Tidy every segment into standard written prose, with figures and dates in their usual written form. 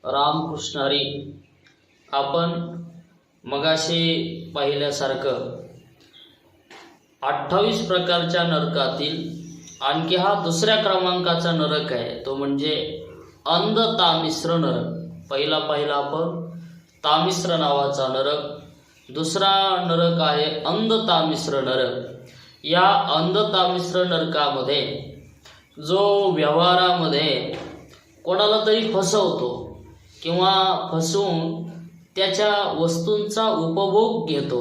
रामकृष्ण हरी. आपण मगाशी पाहिल्यासारखं 28 प्रकारच्या नरकातील आणखी हा दुसऱ्या क्रमांकाचा नरक आहे, तो म्हणजे अंध तामिश्र नरक. पहिला आपण तामिश्र नावाचा नरक, दुसरा नरक आहे अंध तामिश्र नरक. या अंध तामिश्र नरकामध्ये जो व्यवहारामध्ये कोणाला तरी फसवतो किंवा फसवून त्याच्या वस्तूंचा उपभोग घेतो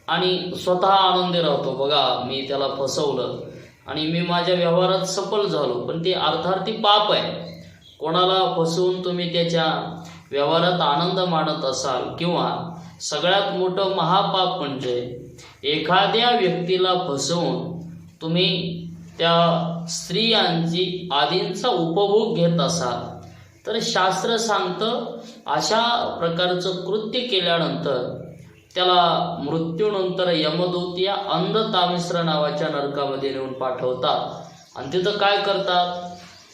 आणि स्वतः आनंदी राहतो. बघा, मी त्याला फसवलं आणि मी माझ्या व्यवहारात सफल झालो, पण ते अर्थार्थी पाप आहे. कोणाला फसवून तुम्ही त्याच्या व्यवहारात आनंद मानत असाल, किंवा सगळ्यात मोठं महापाप म्हणजे एखाद्या व्यक्तीला फसवून तुम्ही त्या स्त्रियांची आदींचा उपभोग घेत असाल, तर शास्त्र सांगतं अशा प्रकारचं कृत्य केल्यानंतर त्याला मृत्यूनंतर यमदूत या अंध तामिश्र नावाच्या नरकामध्ये नेऊन पाठवतात. आणि तिथं काय करतात,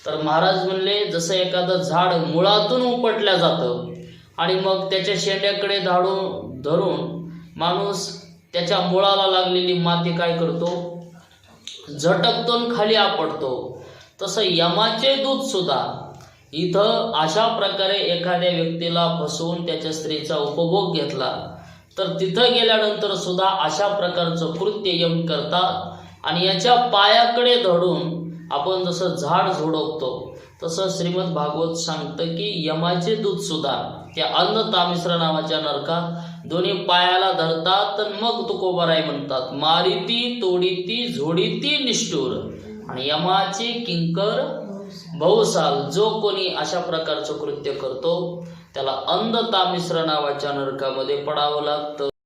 तर महाराज म्हणले, जसं एखादं झाड मुळातून उपटल्या जातं आणि मग त्याच्या शेंड्याकडे धरून माणूस त्याच्या मुळाला लागलेली माती काय करतो, झटकतो खाली आपटतो, तसं यमाचे दूत सुद्धा इथं अशा प्रकारे एखाद्या व्यक्तीला फसवून त्याच्या स्त्रीचा उपभोग घेतला तर तिथं गेल्यानंतर सुद्धा अशा प्रकारचं कृत्य यम करतात. आणि याच्या पायाकडे धरून आपण जसं झाड झोडपतो तसं श्रीमद भागवत सांगतं की यमाचे दूत सुद्धा त्या अंध तामिश्र नावाच्या नरकात दोन्ही पायाला धरतात. तर मग तुकोबाराय म्हणतात, मारिती तोडीती झोडीती निष्ठुर. आणि यमाचे किंकर बहुसाल. जो कोणी अशा प्रकारचं कृत्य करतो त्याला अंध तामिश्र नावाच्या नरकामध्ये पडावं लागतं.